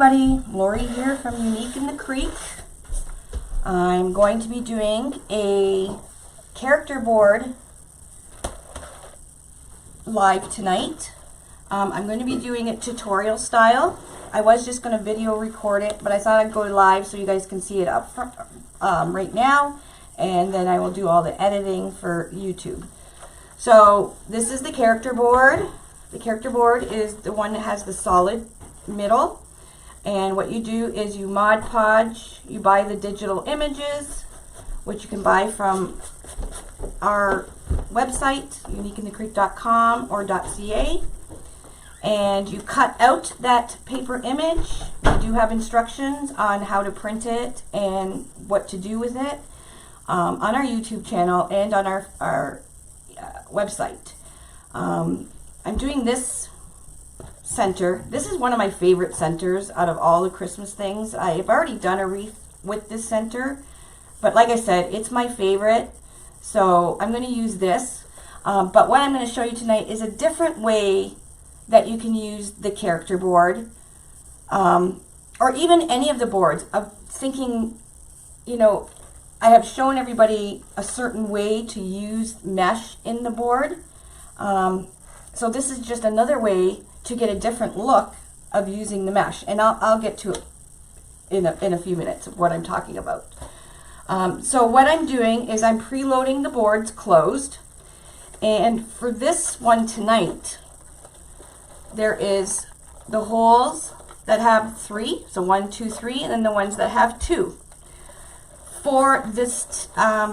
everybody, Lori here from Unique in the Creek. I'm going to be doing a character board live tonight. I'm going to be doing it tutorial style. I was just going to video record it, but I thought I'd go live so you guys can see it up front, right now, and then I will do all the editing for YouTube. So this is the character board. The character board is the one that has the solid middle, and what you do is you Mod Podge. You buy the digital images, which you can buy from our website, uniqueinthecreek.com or .ca, and you cut out that paper image. We do have instructions on how to print it and what to do with it on our YouTube channel and on our website. I'm doing this center. This is one of my favorite centers out of all the Christmas things. I've already done a wreath with this center, but like I said, it's my favorite, so I'm going to use this. But what I'm going to show you tonight is a different way that you can use the character board, or even any of the boards. Of thinking, you know, I have shown everybody a certain way to use mesh in the board. So this is just another way to get a different look of using the mesh, and I'll get to it in a few minutes of what I'm talking about. So what I'm doing is I'm preloading the boards closed, and for this one tonight, there is the holes that have 3, so 1, 2, 3, and then the ones that have 2. For this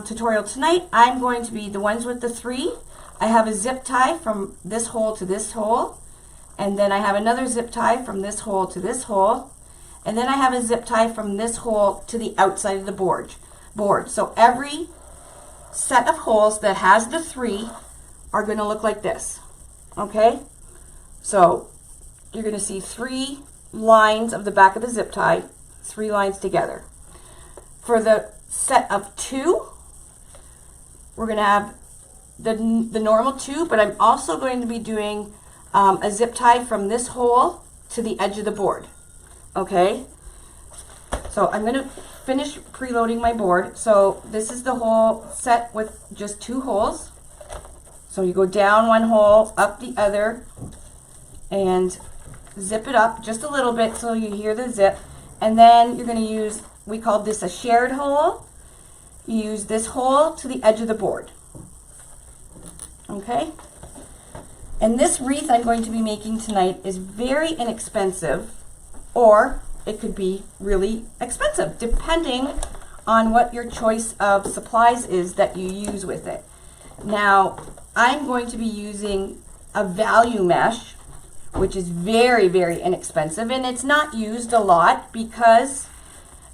tutorial tonight, I'm going to be the ones with the 3. I have a zip tie from this hole to this hole, and then I have another zip tie from this hole to this hole, and then I have a zip tie from this hole to the outside of the board. So every set of holes that has the 3 are going to look like this. Okay? So you're going to see 3 lines of the back of the zip tie, 3 lines together. For the set of 2, we're going to have the normal 2, but I'm also going to be doing a zip tie from this hole to the edge of the board. Okay, so I'm going to finish preloading my board. So this is the whole set with just 2 holes. So you go down one hole, up the other, and zip it up just a little bit so you hear the zip. And then you're going to use, we call this a shared hole. You use this hole to the edge of the board. Okay, and this wreath I'm going to be making tonight is very inexpensive, or it could be really expensive, depending on what your choice of supplies is that you use with it. Now, I'm going to be using a value mesh, which is very, very inexpensive, and it's not used a lot because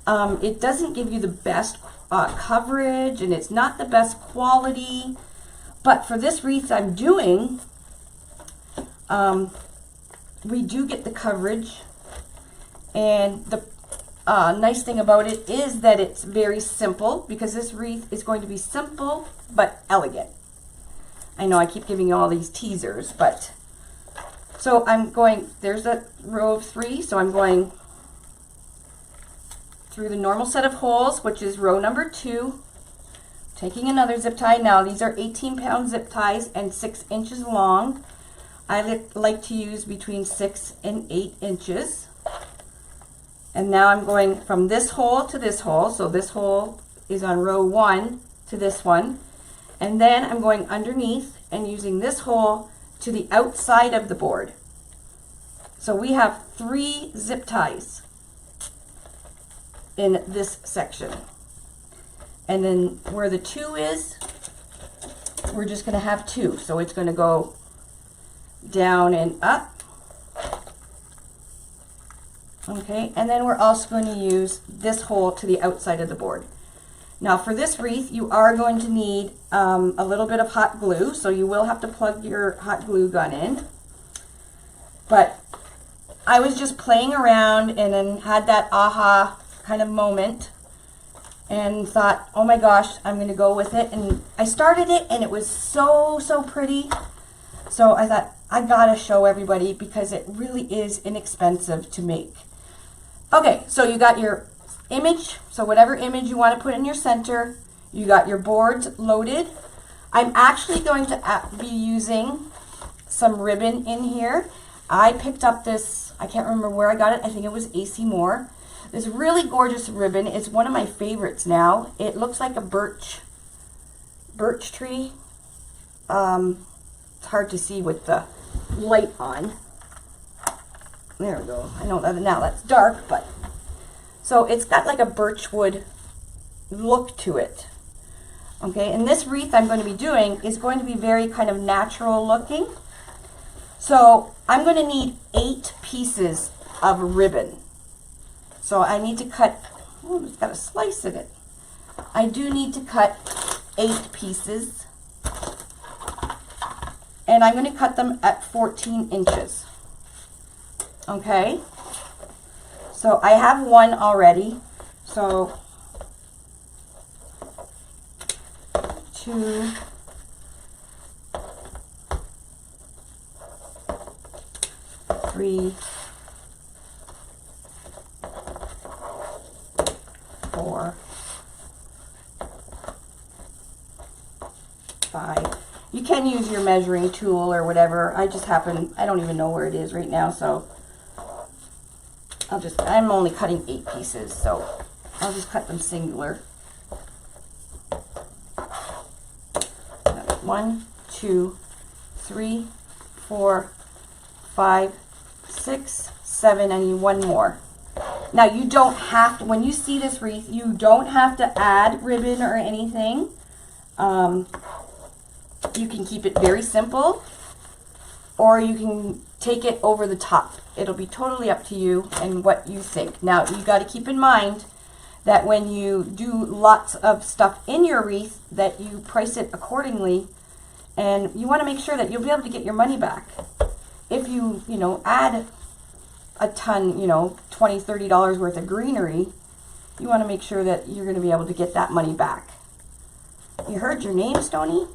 it doesn't give you the best coverage, and it's not the best quality. But for this wreath I'm doing, we do get the coverage, and the nice thing about it is that it's very simple, because this wreath is going to be simple but elegant. I know I keep giving you all these teasers, but so I'm going, there's a row of 3, so I'm going through the normal set of holes, which is row number 2, taking another zip tie. Now these are 18-pound zip ties and 6 inches long. I like to use between 6 and 8 inches. And now I'm going from this hole to this hole. So this hole is on row 1 to this one. And then I'm going underneath and using this hole to the outside of the board. So we have 3 zip ties in this section. And then where the 2 is, we're just going to have 2. So it's going to go down and up. Okay, and then we're also going to use this hole to the outside of the board. Now for this wreath, you are going to need a little bit of hot glue, so you will have to plug your hot glue gun in. But I was just playing around and then had that aha kind of moment and thought, oh my gosh, I'm going to go with it. And I started it, and it was so pretty. So I thought, I gotta show everybody because it really is inexpensive to make. Okay, so you got your image, so whatever image you want to put in your center, you got your boards loaded. I'm actually going to be using some ribbon in here. I picked up this, I can't remember where I got it, I think it was AC Moore. This really gorgeous ribbon. It's one of my favorites now. It looks like a birch tree. It's hard to see with the light on. There we go. I know that now that's dark, but so it's got like a birchwood look to it. Okay, and this wreath I'm going to be doing is going to be very kind of natural looking. So I'm going to need 8 pieces of ribbon. So I need to cut, oh, it's got a slice in it. I do need to cut 8 pieces. And I'm going to cut them at 14 inches. Okay, so I have one already. So 2, 3, 4, 5. You can use your measuring tool or whatever. I don't even know where it is right now, so I'm only cutting 8 pieces, so I'll just cut them singular. 1, 2, 3, 4, 5, 6, 7. I need one more. Now you don't have to, when you see this wreath, you don't have to add ribbon or anything. You can keep it very simple, or you can take it over the top. It'll be totally up to you and what you think. Now, you got to keep in mind that when you do lots of stuff in your wreath, that you price it accordingly, and you want to make sure that you'll be able to get your money back. If you add a ton, $20, $30 worth of greenery, you want to make sure that you're going to be able to get that money back. You heard your name, Stony?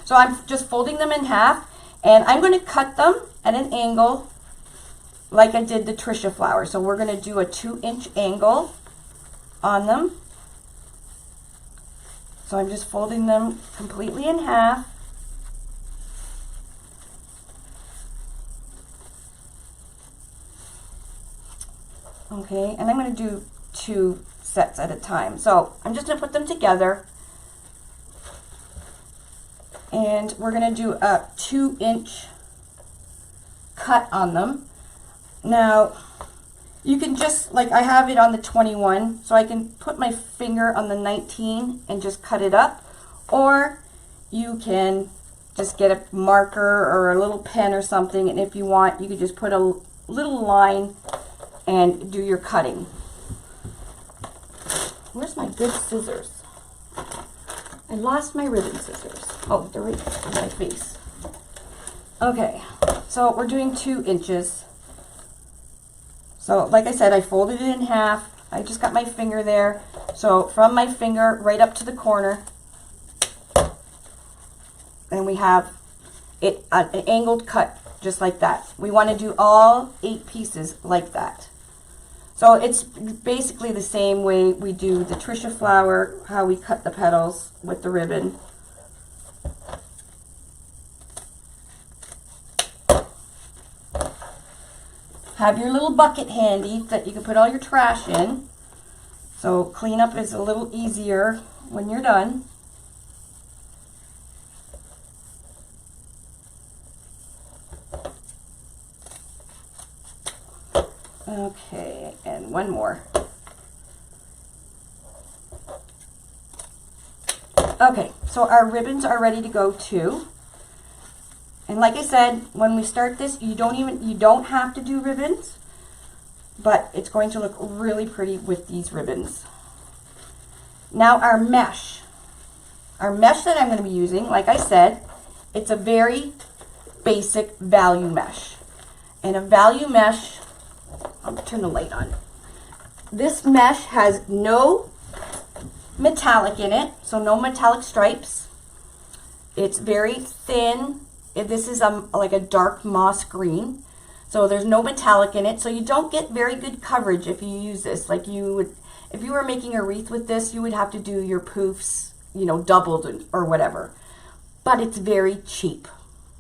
So I'm just folding them in half, and I'm going to cut them at an angle like I did the Trisha flower. So we're going to do a 2-inch angle on them. So I'm just folding them completely in half. Okay, and I'm going to do 2 sets at a time. So I'm just going to put them together. And we're going to do a 2-inch cut on them. Now, you can just, like I have it on the 21, so I can put my finger on the 19 and just cut it up. Or you can just get a marker or a little pen or something, and if you want, you could just put a little line and do your cutting. Where's my good scissors? I lost my ribbon scissors. Oh, they're right in my face. Okay, so we're doing 2 inches. So like I said, I folded it in half. I just got my finger there. So from my finger right up to the corner. And we have it an angled cut just like that. We want to do all 8 pieces like that. So it's basically the same way we do the Trisha flower, how we cut the petals with the ribbon. Have your little bucket handy that you can put all your trash in. So cleanup is a little easier when you're done. Okay, and one more. Okay, so our ribbons are ready to go too. And like I said, when we start this, you don't have to do ribbons, but it's going to look really pretty with these ribbons. Now our mesh that I'm going to be using, like I said, it's a very basic value mesh. And a value mesh, I'll turn the light on. This mesh has no metallic in it, so no metallic stripes. It's very thin. This is like a dark moss green. So there's no metallic in it, so you don't get very good coverage if you use this. Like you would, if you were making a wreath with this, you would have to do your poofs, you know, doubled or whatever. But it's very cheap,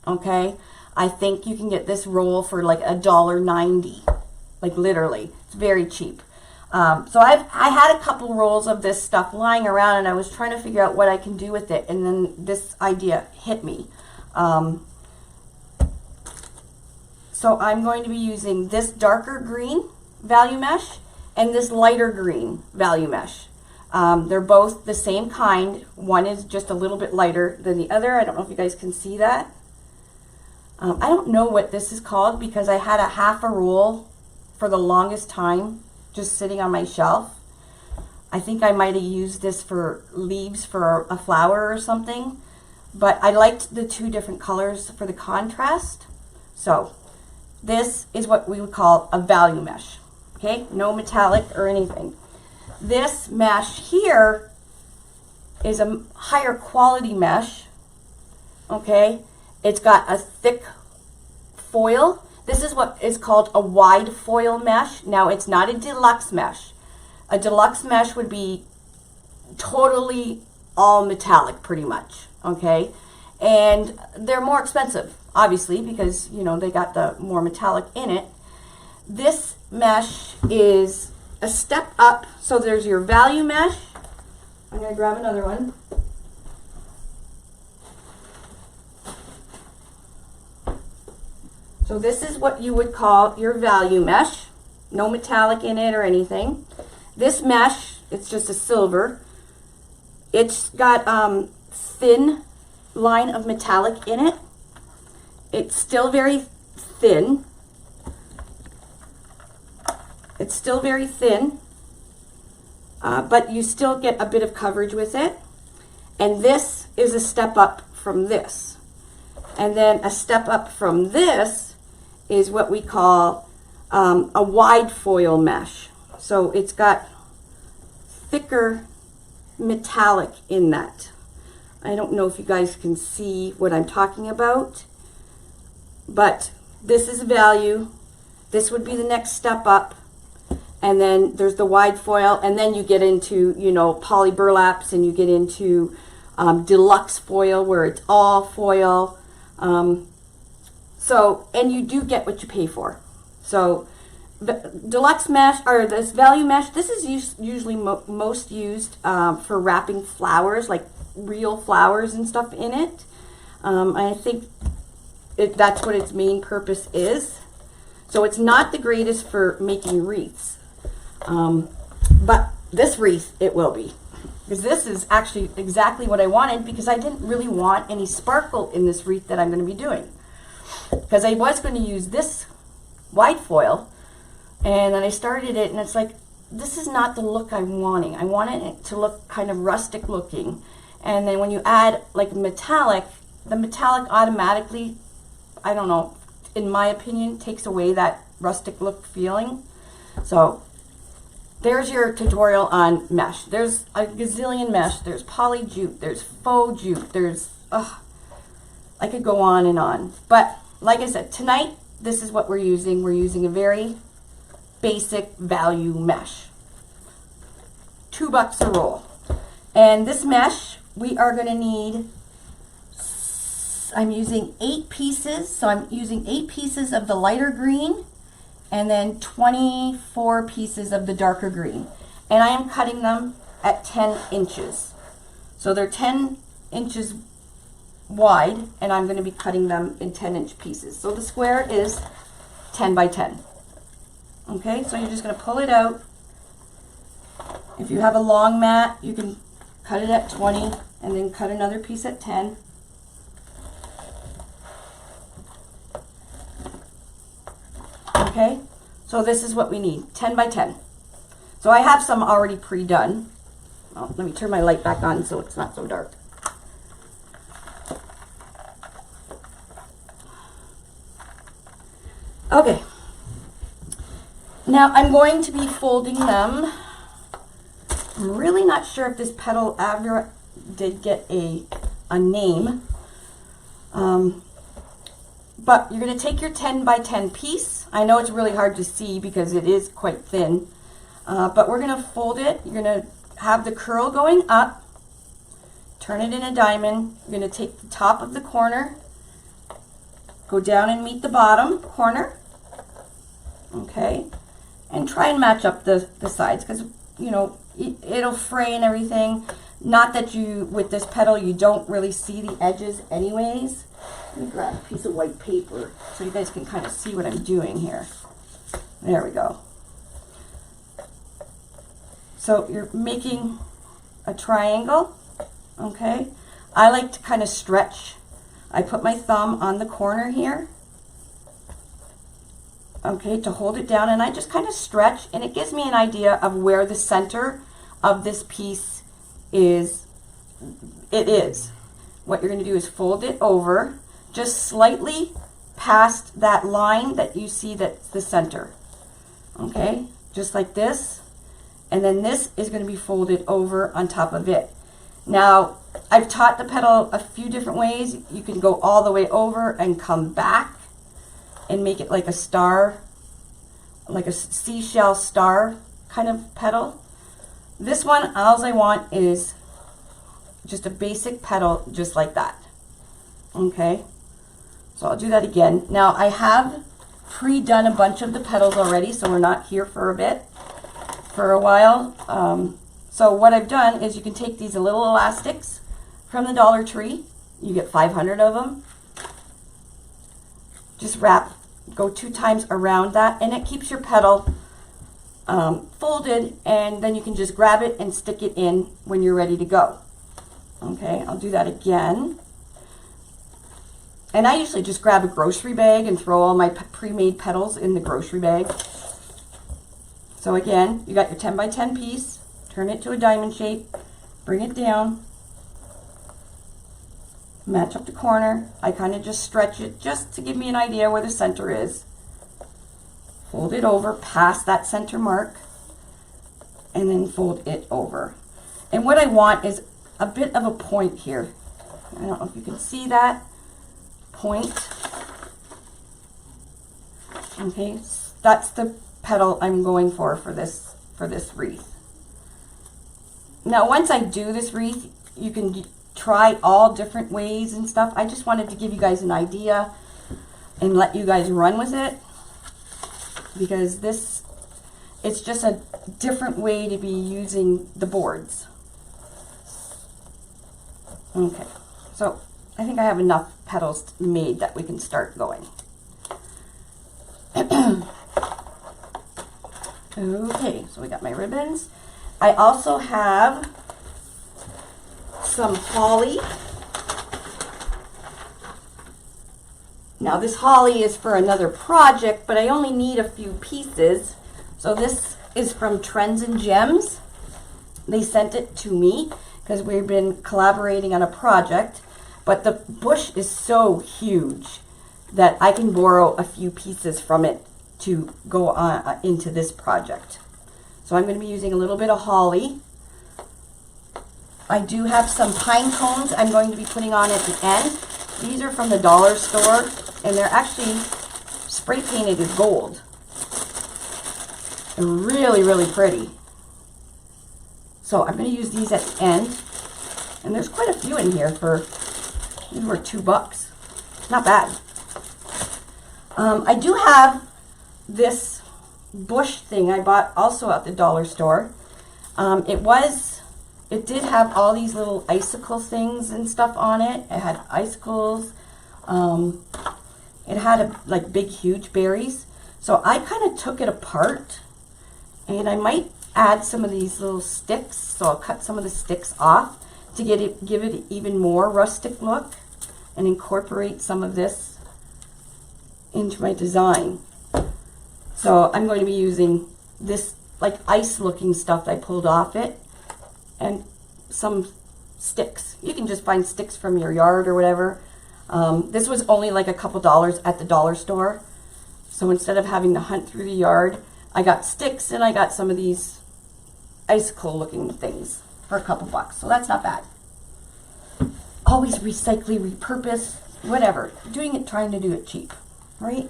okay? I think you can get this roll for like $1.90, like literally. It's very cheap. So I had a couple rolls of this stuff lying around, and I was trying to figure out what I can do with it, and then this idea hit me. So I'm going to be using this darker green value mesh and this lighter green value mesh. They're both the same kind. One is just a little bit lighter than the other. I don't know if you guys can see that. I don't know what this is called because I had a half a roll for the longest time just sitting on my shelf. I think I might have used this for leaves for a flower or something, but I liked the two different colors for the contrast. So this is what we would call a value mesh, okay? No metallic or anything. This mesh here is a higher quality mesh, okay? It's got a thick foil. This is what is called a wide foil mesh. Now, it's not a deluxe mesh. A deluxe mesh would be totally all metallic, pretty much, okay? And they're more expensive, obviously, because, you know, they got the more metallic in it. This mesh is a step up. So there's your value mesh. I'm going to grab another one. So this is what you would call your value mesh. No metallic in it or anything. This mesh, it's just a silver. It's got thin line of metallic in it. It's still very thin. It's still very thin, but you still get a bit of coverage with it. And this is a step up from this. And then a step up from this is what we call a wide foil mesh. So it's got thicker metallic in that. I don't know if you guys can see what I'm talking about, but this is value. This would be the next step up. And then there's the wide foil, and then you get into, you know, poly burlaps, and you get into deluxe foil where it's all foil. So, and you do get what you pay for. So the deluxe mesh, or this value mesh, this is usually most used for wrapping flowers, like real flowers and stuff in it. I think that's what its main purpose is. So it's not the greatest for making wreaths. But this wreath, it will be. Because this is actually exactly what I wanted, because I didn't really want any sparkle in this wreath that I'm going to be doing. Because I was going to use this white foil, and then I started it, and it's like, this is not the look I'm wanting. I wanted it to look kind of rustic looking. And then when you add like metallic, the metallic automatically, I don't know, in my opinion, takes away that rustic look feeling. So there's your tutorial on mesh. There's a gazillion mesh. There's poly jute. There's faux jute. There's, I could go on and on. But like I said, tonight, this is what we're using. We're using a very basic value mesh. $2 a roll. And this mesh, we are going to need, I'm using 8 pieces. So I'm using 8 pieces of the lighter green, and then 24 pieces of the darker green. And I am cutting them at 10 inches. So they're 10 inches wide, and I'm going to be cutting them in 10-inch pieces. So the square is 10 by 10. Okay, so you're just going to pull it out. If you have a long mat, you can cut it at 20 and then cut another piece at 10. Okay, so this is what we need, 10 by 10. So I have some already pre-done. Oh, let me turn my light back on so it's not so dark. Okay, now I'm going to be folding them. I'm really not sure if this petal ever did get a name. But you're going to take your 10 by 10 piece. I know it's really hard to see because it is quite thin. But we're going to fold it. You're going to have the curl going up. Turn it in a diamond. You're going to take the top of the corner. Go down and meet the bottom corner. Okay. And try and match up the sides because, you know, it'll fray and everything. Not that you, with this petal, you don't really see the edges anyways. Let me grab a piece of white paper so you guys can kind of see what I'm doing here. There we go. So you're making a triangle, okay? I like to kind of stretch. I put my thumb on the corner here, okay, to hold it down, and I just kind of stretch, and it gives me an idea of where the center of this piece is. What you're going to do is fold it over just slightly past that line that you see that's the center, okay, just like this, and then this is going to be folded over on top of it. Now, I've taught the petal a few different ways. You can go all the way over and come back and make it like a star, like a seashell star kind of petal. This one, all I want is just a basic petal just like that. Okay, so I'll do that again. Now, I have pre-done a bunch of the petals already, so we're not here for a while. So what I've done is you can take these little elastics from the Dollar Tree. You get 500 of them. Just go 2 times around that, and it keeps your petal folded, and then you can just grab it and stick it in when you're ready to go. Okay, I'll do that again. And I usually just grab a grocery bag and throw all my pre-made petals in the grocery bag. So again, you got your 10 by 10 piece. Turn it to a diamond shape, bring it down, match up the corner. I kind of just stretch it just to give me an idea where the center is. Fold it over past that center mark, and then fold it over. And what I want is a bit of a point here. I don't know if you can see that point. Okay, that's the petal I'm going for this wreath. Now, once I do this wreath, you can try all different ways and stuff. I just wanted to give you guys an idea and let you guys run with it, because it's just a different way to be using the boards. Okay, so I think I have enough petals made that we can start going. Okay, so we got my ribbons. I also have some holly. Now this holly is for another project, but I only need a few pieces. So this is from Trends and Gems. They sent it to me because we've been collaborating on a project, but the bush is so huge that I can borrow a few pieces from it to go on into this project. So I'm going to be using a little bit of holly. I do have some pine cones I'm going to be putting on at the end. These are from the dollar store, and they're actually spray painted as gold. They're really, really pretty. So I'm going to use these at the end. And there's quite a few in here these were $2. Not bad. I do have this bush thing I bought also at the dollar store. It did have all these little icicle things and stuff on it. It had icicles. It had like big, huge berries. So I kind of took it apart, and I might add some of these little sticks. So I'll cut some of the sticks off to give it an even more rustic look and incorporate some of this into my design. So I'm going to be using this like ice looking stuff I pulled off it, and some sticks. You can just find sticks from your yard or whatever. This was only like a couple dollars at the dollar store. So instead of having to hunt through the yard, I got sticks and I got some of these icicle looking things for a couple bucks. So that's not bad. Always recycle, repurpose, whatever. Trying to do it cheap, right?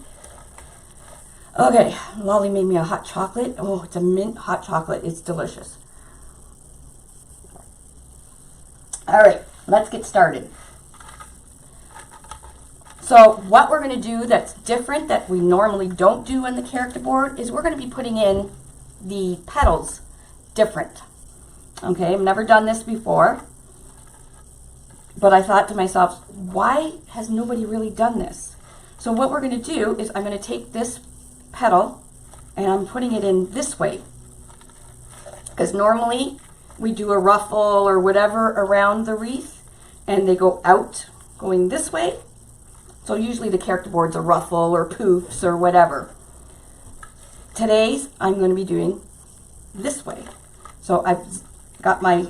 Okay, Lolly made me a hot chocolate. Oh, it's a mint hot chocolate. It's delicious. All right, let's get started. So what we're going to do that's different that we normally don't do on the character board is we're going to be putting in the petals different. Okay, I've never done this before, but I thought to myself, why has nobody really done this? So what we're going to do is I'm going to take this petal and I'm putting it in this way, because normally we do a ruffle or whatever around the wreath and they go out going this way. So usually the character board's a ruffle or poofs or whatever. Today's I'm going to be doing this way. So I've got my,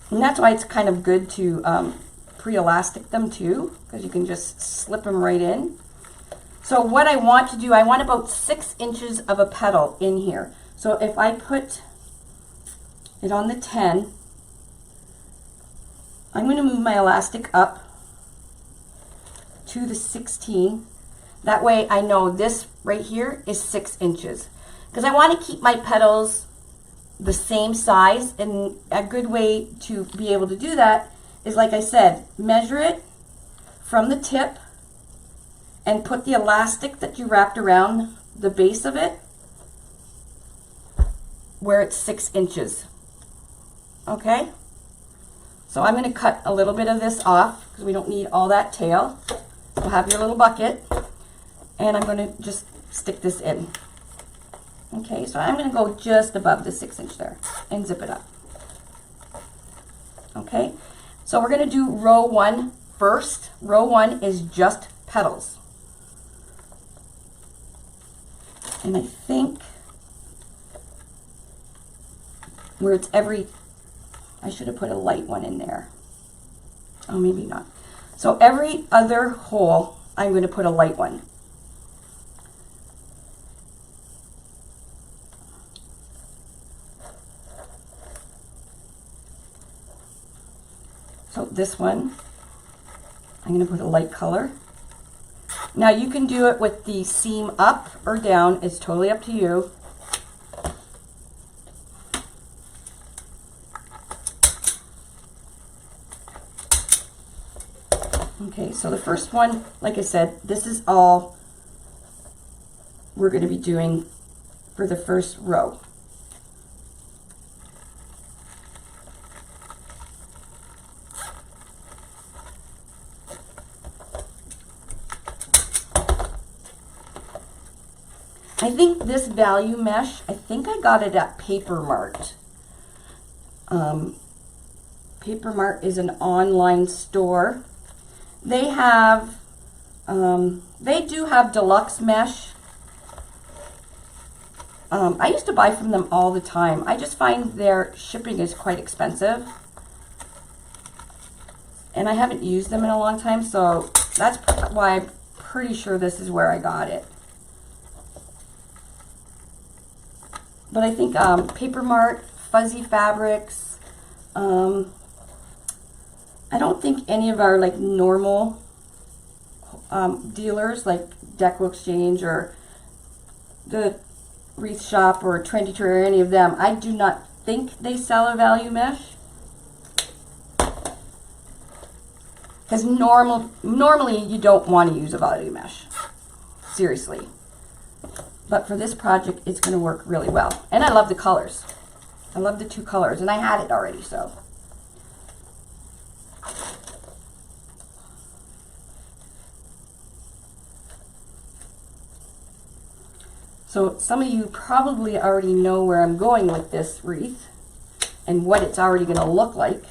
and that's why it's kind of good to pre-elastic them too, because you can just slip them right in. So what I want to do, I want about 6 inches of a petal in here. So if I put it on the 10, I'm going to move my elastic up to the 16. That way I know this right here is 6 inches. Because I want to keep my petals the same size, and a good way to be able to do that is, like I said, measure it from the tip and put the elastic that you wrapped around the base of it where it's 6 inches. Okay? So I'm going to cut a little bit of this off because we don't need all that tail. So have your little bucket, and I'm going to just stick this in. Okay, so I'm going to go just above the 6 inch there and zip it up. Okay, so we're going to do row 1 first. Row 1 is just petals. And I think where it's I should have put a light one in there. Oh, maybe not. So every other hole, I'm going to put a light one. So this one, I'm going to put a light color. Now you can do it with the seam up or down. It's totally up to you. Okay, so the first one, like I said, this is all we're going to be doing for the first row. I think this value mesh, I think I got it at Paper Mart. Paper Mart is an online store. They have, they do have deluxe mesh. I used to buy from them all the time. I just find their shipping is quite expensive. And I haven't used them in a long time, so that's why I'm pretty sure this is where I got it. But I think Paper Mart, Fuzzy Fabrics, I don't think any of our like normal dealers like Deco Exchange or the Wreath Shop or Trendy Tree or any of them, I do not think they sell a value mesh. Because normally you don't want to use a value mesh. Seriously. But for this project, it's going to work really well. And I love the colors. I love the 2 colors. And I had it already, so. So some of you probably already know where I'm going with this wreath and what it's already going to look like.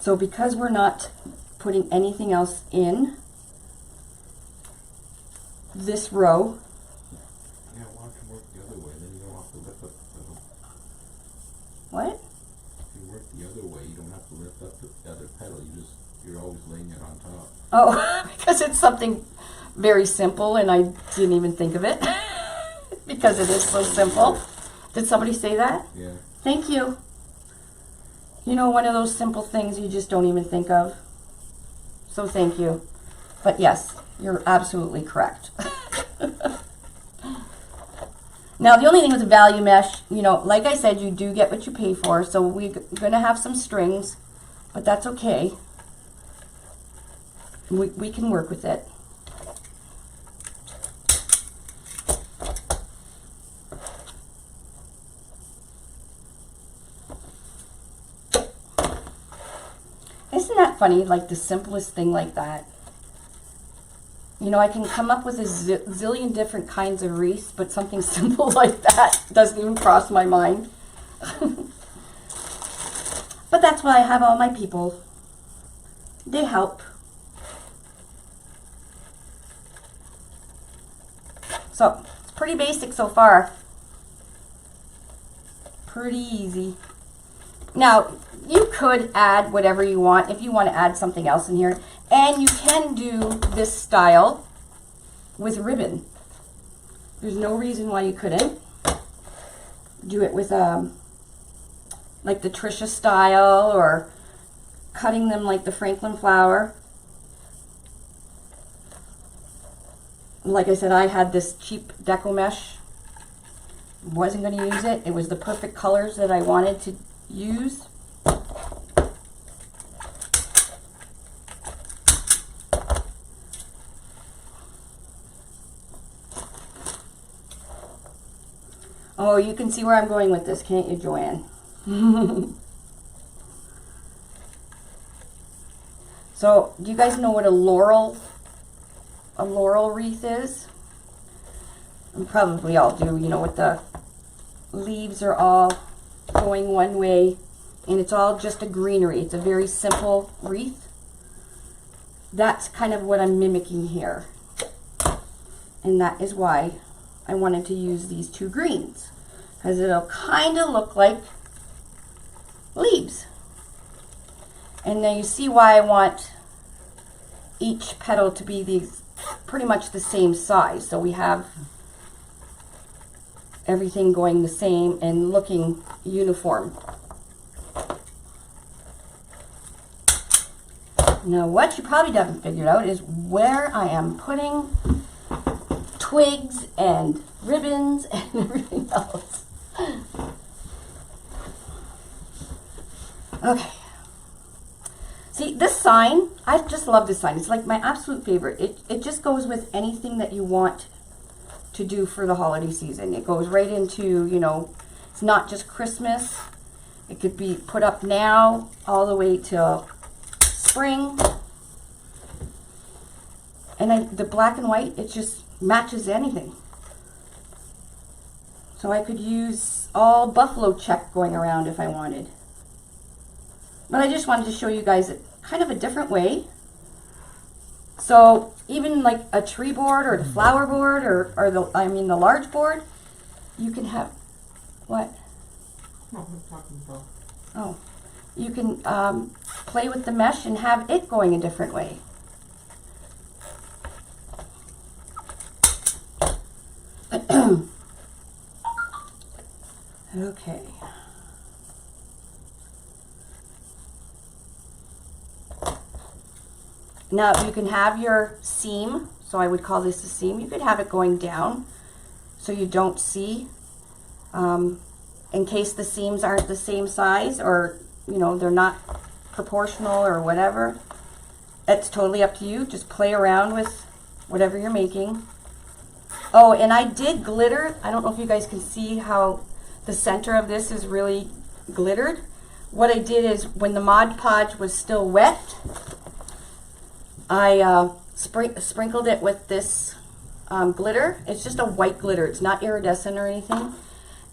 So because we're not putting anything else in this row. Yeah, why don't you work the other way, then you don't have to lift up the petal. What? If you work the other way, you don't have to lift up the other petal, you're always laying it on top. Oh, because it's something very simple, and I didn't even think of it because it is so simple. Did somebody say that? Yeah. Thank you. You know, one of those simple things you just don't even think of. So thank you. But yes, you're absolutely correct. Now, the only thing with the value mesh, you know, like I said, you do get what you pay for. So we're going to have some strings, but that's okay. We can work with it. Isn't that funny? Like the simplest thing like that. You know, I can come up with a zillion different kinds of wreaths, but something simple like that doesn't even cross my mind. But that's why I have all my people. They help. So, it's pretty basic so far. Pretty easy. Now, you could add whatever you want if you want to add something else in here. And you can do this style with ribbon. There's no reason why you couldn't. Do it with like the Trisha style, or cutting them like the Franklin flower. Like I said, I had this cheap deco mesh. Wasn't going to use it. It was the perfect colors that I wanted to use. Oh, you can see where I'm going with this, can't you, Joanne? So, do you guys know what a laurel wreath is? And probably all do, you know, what the leaves are all going one way, and it's all just a greenery. It's a very simple wreath. That's kind of what I'm mimicking here. And that is why I wanted to use these two greens, because it'll kind of look like leaves. And now you see why I want each petal to be pretty much the same size. So we have everything going the same and looking uniform. Now what you probably haven't figured out is where I am putting twigs and ribbons and everything else. Okay. See, this sign, I just love this sign. It's like my absolute favorite. It just goes with anything that you want to do for the holiday season. It goes right into, you know, it's not just Christmas. It could be put up now all the way till spring. And the black and white, it just matches anything. So I could use all buffalo check going around if I wanted. But I just wanted to show you guys it kind of a different way. So even like a tree board or the flower board or the large board, you can have, what? No, I'm talking about. Oh, you can play with the mesh and have it going a different way. Okay. Now you can have your seam, so I would call this a seam. You could have it going down so you don't see, in case the seams aren't the same size, or you know, they're not proportional or whatever. It's totally up to you. Just play around with whatever you're making. Oh, and I did glitter. I don't know if you guys can see how the center of this is really glittered. What I did is, when the Mod Podge was still wet, I sprinkled it with this glitter. It's just a white glitter. It's not iridescent or anything.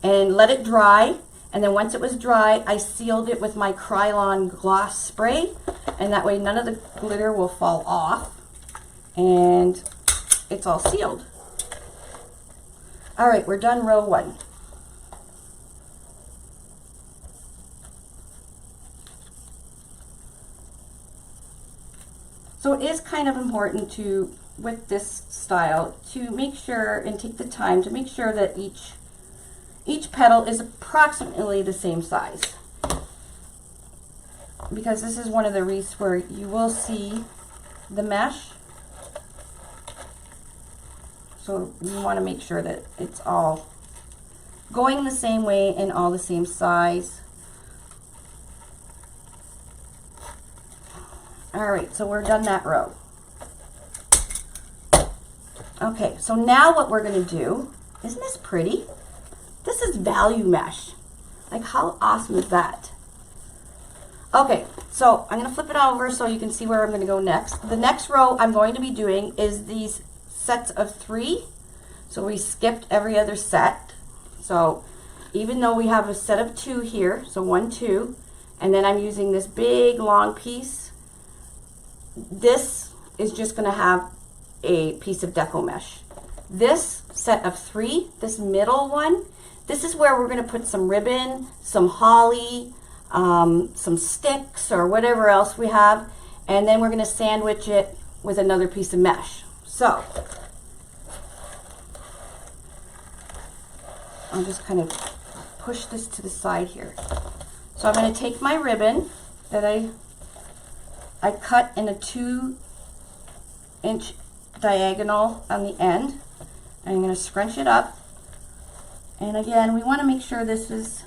And let it dry. And then once it was dry, I sealed it with my Krylon gloss spray. And that way none of the glitter will fall off. And it's all sealed. All right, we're done row 1. So it is kind of important to with this style to make sure and take the time to make sure that each petal is approximately the same size. Because this is one of the wreaths where you will see the mesh. So you want to make sure that it's all going the same way and all the same size. All right, so we're done that row. Okay, so now what we're going to do, isn't this pretty? This is value mesh. Like, how awesome is that? Okay, so I'm going to flip it over so you can see where I'm going to go next. The next row I'm going to be doing is these sets of 3. So we skipped every other set. So even though we have a set of 2 here, so 1, 2, and then I'm using this big long piece, this is just going to have a piece of deco mesh. This set of 3, this middle one, this is where we're going to put some ribbon, some holly, some sticks or whatever else we have, and then we're going to sandwich it with another piece of mesh. So I'll just kind of push this to the side here. So I'm going to take my ribbon that I cut in a 2-inch diagonal on the end, and I'm going to scrunch it up. And again, we want to make sure this is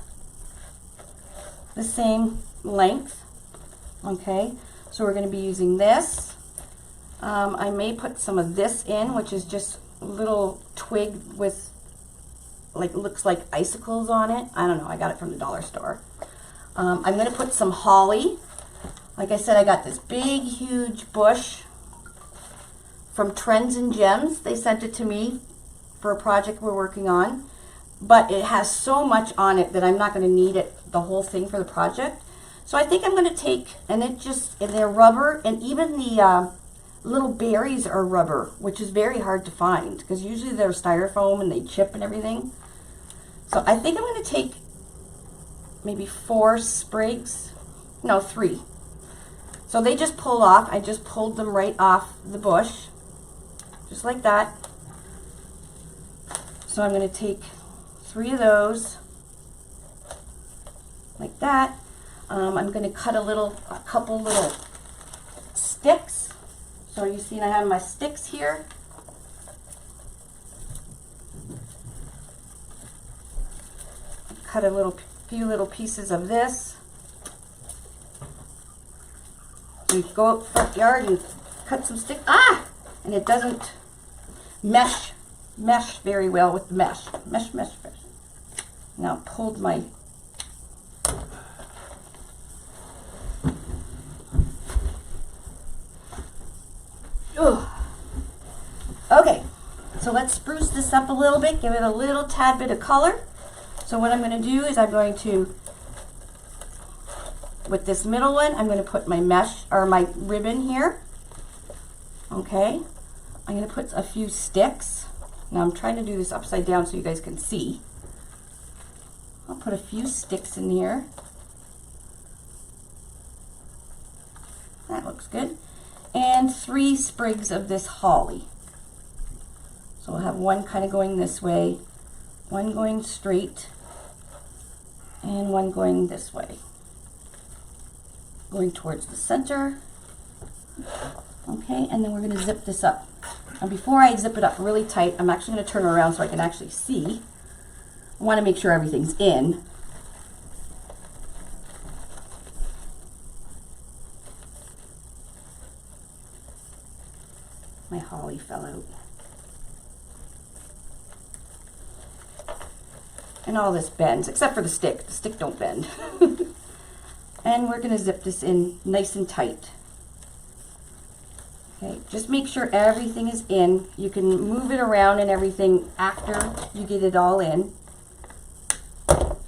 the same length. Okay, so we're going to be using this. I may put some of this in, which is just a little twig with, like, looks like icicles on it. I don't know, I got it from the dollar store. I'm going to put some holly. Like I said, I got this big, huge bush from Trends and Gems. They sent it to me for a project we're working on. But it has so much on it that I'm not going to need it, the whole thing for the project. So I think I'm going to take, and they're rubber, and even the little berries are rubber, which is very hard to find because usually they're styrofoam and they chip and everything. So I think I'm going to take maybe 4 sprigs, no, 3. So they just pull off. I just pulled them right off the bush, just like that. So I'm going to take 3 of those, like that. I'm going to cut a couple little sticks. So you see I have my sticks here. Cut a few little pieces of this. You go out front yard and cut some sticks. And it doesn't mesh very well with the mesh. Mesh. Now pulled my Okay, so let's spruce this up a little bit, give it a little tad bit of color. So what I'm going to do is I'm going to, with this middle one, I'm going to put my mesh or my ribbon here. Okay, I'm going to put a few sticks. Now I'm trying to do this upside down so you guys can see. I'll put a few sticks in here. That looks good. And 3 sprigs of this holly. So we'll have one kind of going this way, one going straight, and one going this way. Going towards the center. Okay, and then we're going to zip this up. And before I zip it up really tight, I'm actually going to turn it around so I can actually see. I want to make sure everything's in. My holly fell out. And all this bends, except for the stick. The stick don't bend. And we're going to zip this in nice and tight. Okay, just make sure everything is in. You can move it around and everything after you get it all in.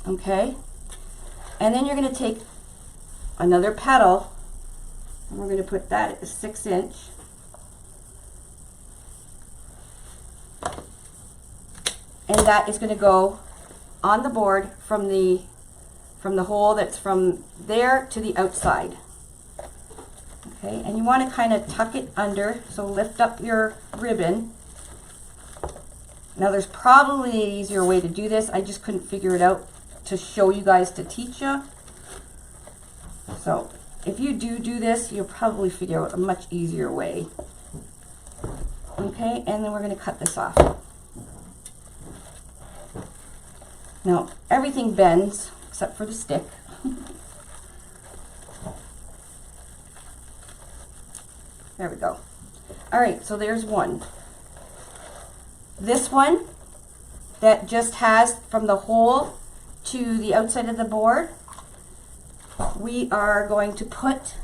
Okay, and then you're going to take another petal and we're going to put that at the 6-inch. And that is going to go on the board from the hole that's from there to the outside. Okay, and you want to kind of tuck it under, so lift up your ribbon. Now there's probably an easier way to do this. I just couldn't figure it out to show you guys, to teach you. So if you do this, you'll probably figure out a much easier way. Okay, and then we're going to cut this off. Now everything bends except for the stick. There we go. All right, so there's one. This one that just has from the hole to the outside of the board, we are going to put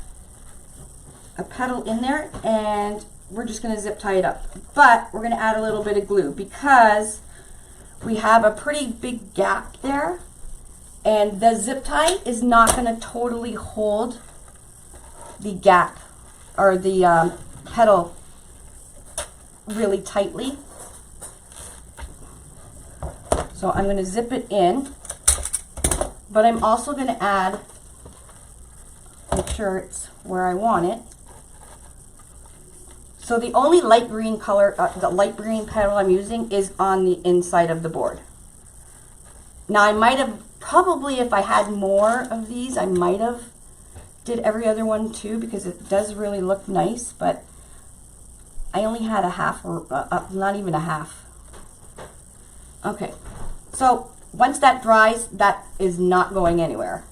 a petal in there and we're just going to zip tie it up. But we're going to add a little bit of glue because we have a pretty big gap there and the zip tie is not going to totally hold the gap or the petal really tightly. So I'm going to zip it in, but I'm also going to add, make sure it's where I want it. So the only light green color, the light green petal I'm using is on the inside of the board. Now I might have, probably if I had more of these, I might have did every other one too, because it does really look nice, but I only had a half, or not even a half. Okay, so once that dries, that is not going anywhere.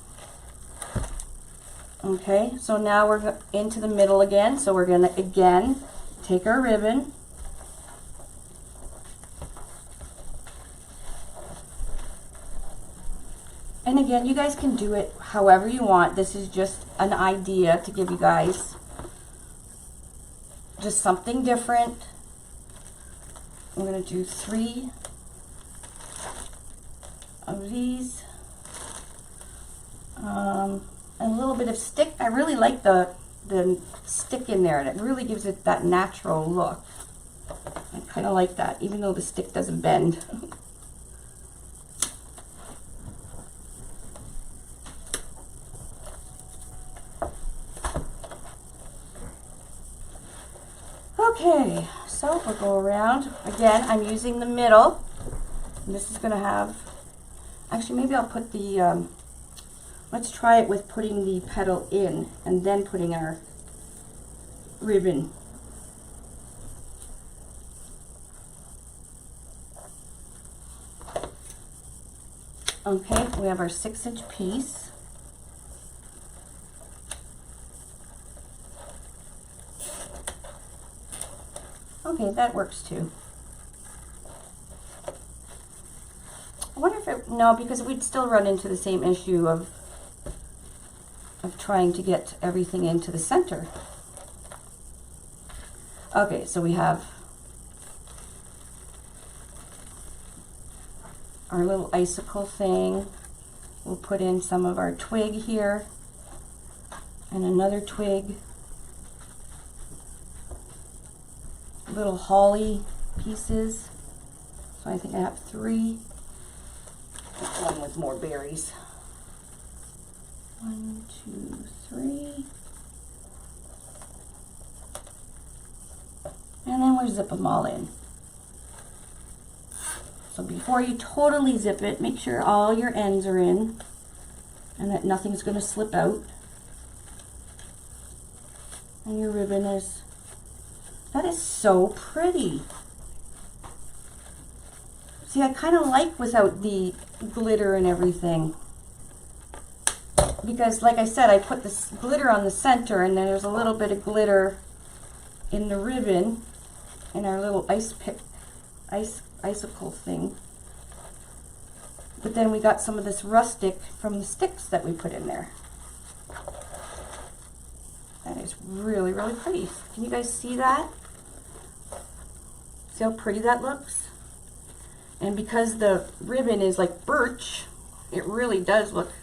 Okay, so now we're into the middle again, so we're gonna again take our ribbon, and again, you guys can do it however you want. This is just an idea to give you guys just something different. I'm going to do 3 of these. And a little bit of stick. I really like the stick in there, and it really gives it that natural look. I kind of like that, even though the stick doesn't bend. Okay, so we'll go around. Again, I'm using the middle. And this is going to have, actually maybe I'll put the, let's try it with putting the petal in and then putting our ribbon. Okay, we have our 6-inch piece. Okay, that works too. I wonder if it, no, because we'd still run into the same issue of trying to get everything into the center. Okay, so we have our little icicle thing. We'll put in some of our twig here and another twig. Little holly pieces. So I think I have 3. One with more berries. 1, 2, 3. And then we'll zip them all in. So before you totally zip it, make sure all your ends are in and that nothing's going to slip out. And your ribbon is, that is so pretty. See, I kind of like without the glitter and everything. Because like I said, I put this glitter on the center and then there's a little bit of glitter in the ribbon in our little icicle thing. But then we got some of this rustic from the sticks that we put in there. That is really, really pretty. Can you guys see that? See how pretty that looks? And because the ribbon is like birch, it really does look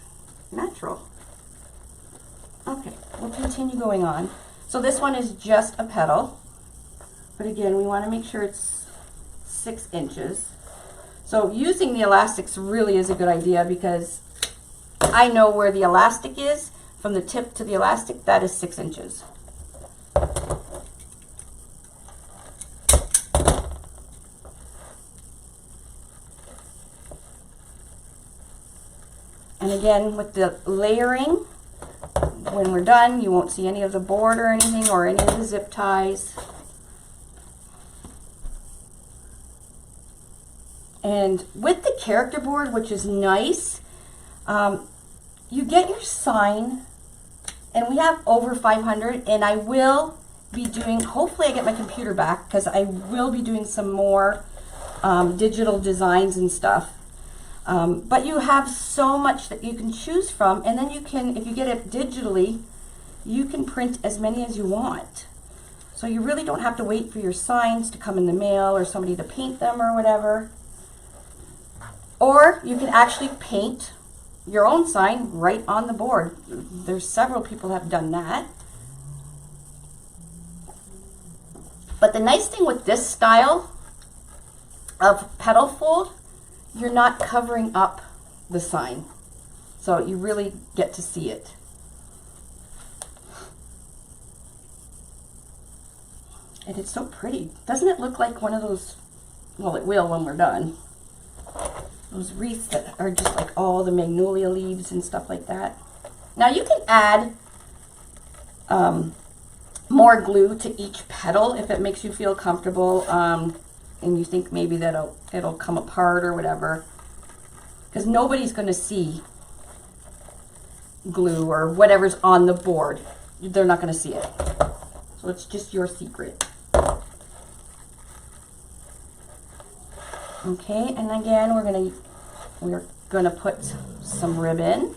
natural. Okay, we'll continue going on. So this one is just a petal. But again, we want to make sure it's 6 inches. So using the elastics really is a good idea because I know where the elastic is. From the tip to the elastic, that is 6 inches. And again, with the layering, when we're done, you won't see any of the board or anything, or any of the zip ties. And with the character board, which is nice, you get your sign, and we have over 500, and I will be doing, hopefully I get my computer back, because I will be doing some more digital designs and stuff. But you have so much that you can choose from, and then you can, if you get it digitally, you can print as many as you want. So you really don't have to wait for your signs to come in the mail or somebody to paint them or whatever. Or you can actually paint your own sign right on the board. There's several people have done that. But the nice thing with this style of petal fold, you're not covering up the sign. So you really get to see it. And it's so pretty. Doesn't it look like one of those, well, it will when we're done, those wreaths that are just like all the magnolia leaves and stuff like that. Now you can add more glue to each petal if it makes you feel comfortable, and you think maybe that it'll come apart or whatever, because nobody's going to see glue or whatever's on the board. They're not going to see it, so it's just your secret. Okay, and again we're gonna put some ribbon.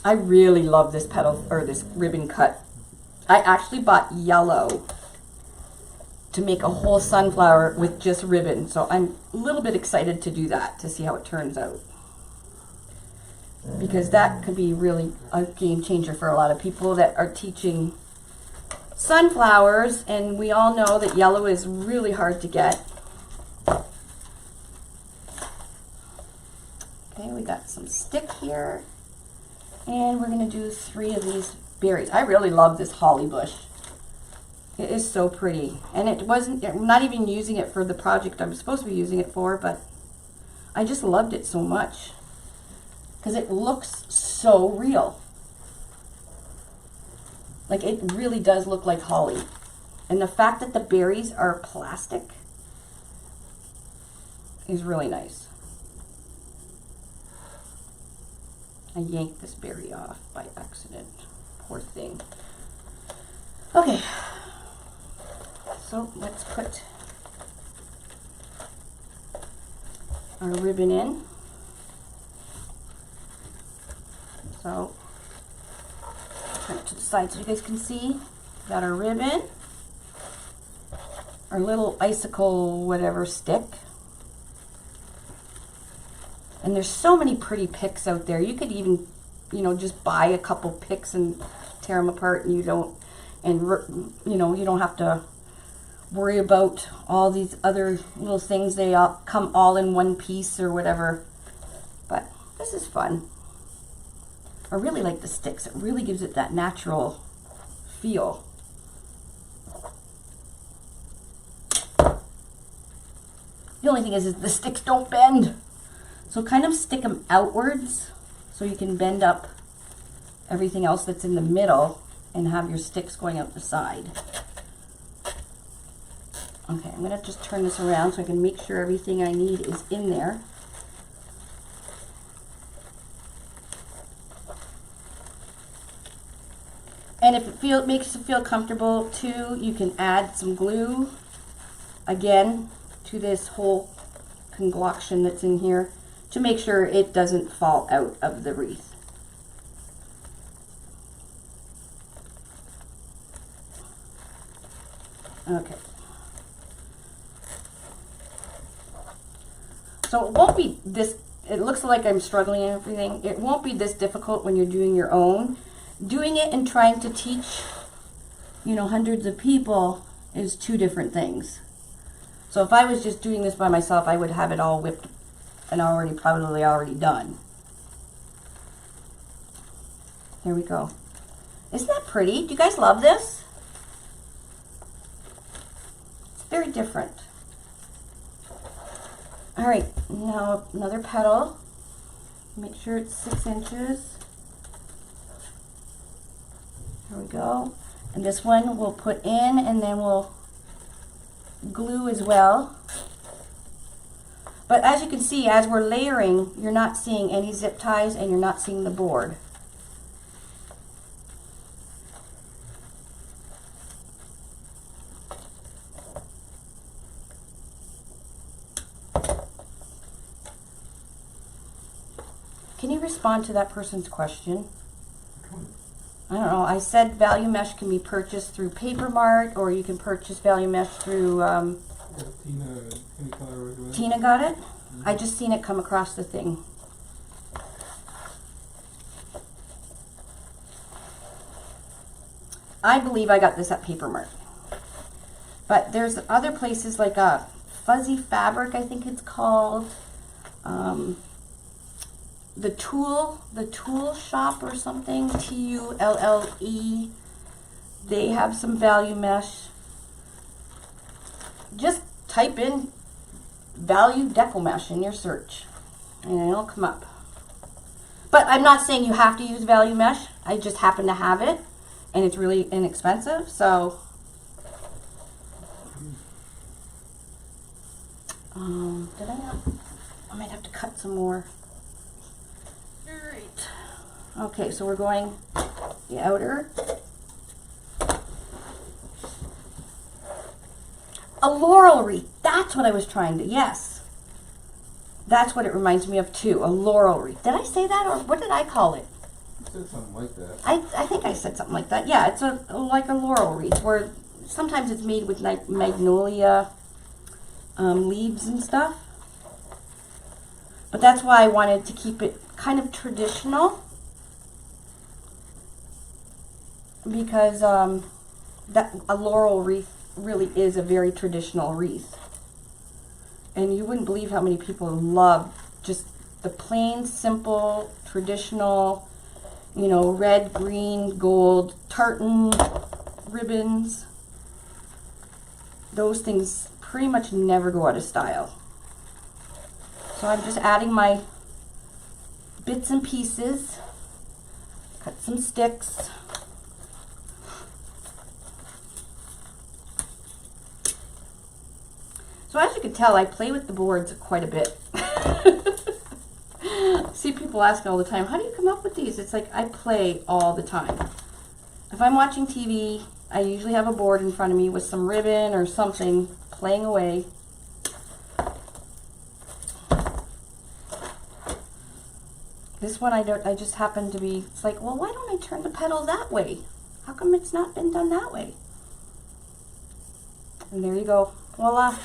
I really love this petal, or this ribbon cut. I actually bought yellow to make a whole sunflower with just ribbon, so I'm a little bit excited to do that, to see how it turns out, because that could be really a game changer for a lot of people that are teaching sunflowers, and we all know that yellow is really hard to get. Okay, we got some stick here, and we're going to do 3 of these berries. I really love this holly bush. It is so pretty, and I'm not even using it for the project I'm supposed to be using it for, but I just loved it so much because it looks so real. Like, it really does look like holly. And the fact that the berries are plastic is really nice. I yanked this berry off by accident. Poor thing. Okay. So let's put our ribbon in. So turn it to the side so you guys can see. Got our ribbon, our little icicle whatever stick. And there's so many pretty picks out there. You could even, just buy a couple picks and tear them apart, and you don't have to worry about all these other little things. They all come all in one piece or whatever. But this is fun. I really like the sticks. It really gives it that natural feel. The only thing is the sticks don't bend. So kind of stick them outwards so you can bend up everything else that's in the middle and have your sticks going out the side. Okay, I'm going to just turn this around so I can make sure everything I need is in there. And if it makes you feel comfortable too, you can add some glue again to this whole concoction that's in here to make sure it doesn't fall out of the wreath. Okay. So it won't be this, it looks like I'm struggling and everything. It won't be this difficult when you're doing your own. Doing it and trying to teach, hundreds of people is 2 different things. So if I was just doing this by myself, I would have it all whipped and probably already done. There we go. Isn't that pretty? Do you guys love this? It's very different. All right, now another petal. Make sure it's 6 inches. There we go. And this one we'll put in, and then we'll glue as well. But as you can see, as we're layering, you're not seeing any zip ties and you're not seeing the board. Can you respond to that person's question? I don't know. I said value mesh can be purchased through Paper Mart, or you can purchase value mesh through. Tina got it. I just seen it come across the thing. I believe I got this at Paper Mart, but there's other places like a Fuzzy Fabric, I think it's called. The tool shop or something, TULLE. They have some value mesh. Just type in value deco mesh in your search and it'll come up. But I'm not saying you have to use value mesh. I just happen to have it and it's really inexpensive, so did I not? I might have to cut some more. Okay, so we're going the outer. A laurel wreath. That's what I was trying to, yes. That's what it reminds me of too, a laurel wreath. Did I say that, or what did I call it? You said something like that. I think I said something like that. Yeah, it's like a laurel wreath, where sometimes it's made with like magnolia leaves and stuff. But that's why I wanted to keep it kind of traditional. Because that a laurel wreath really is a very traditional wreath, and you wouldn't believe how many people love just the plain, simple, traditional, you know, red, green, gold, tartan ribbons. Those things pretty much never go out of style. So I'm just adding my bits and pieces, cut some sticks. So as you can tell, I play with the boards quite a bit. See people ask all the time, how do you come up with these? It's like I play all the time. If I'm watching TV, I usually have a board in front of me with some ribbon or something playing away. This one I just happen to be, it's like, well, why don't I turn the petal that way? How come it's not been done that way? And there you go. Voila.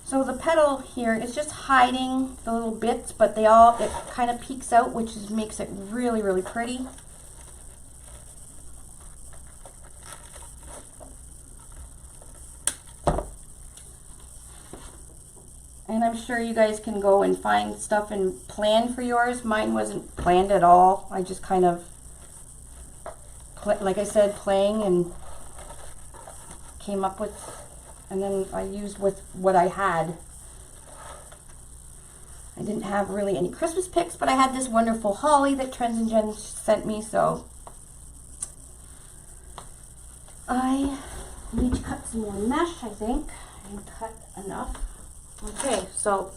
So the petal here is just hiding the little bits, but it kind of peeks out, which makes it really, really pretty. And I'm sure you guys can go and find stuff and plan for yours. Mine wasn't planned at all. I just kind of, like I said, playing and came up with, and then I used with what I had. I didn't have really any Christmas picks, but I had this wonderful holly that Trends and Jen sent me, so I need to cut some more mesh, I think. I didn't cut enough. Okay, so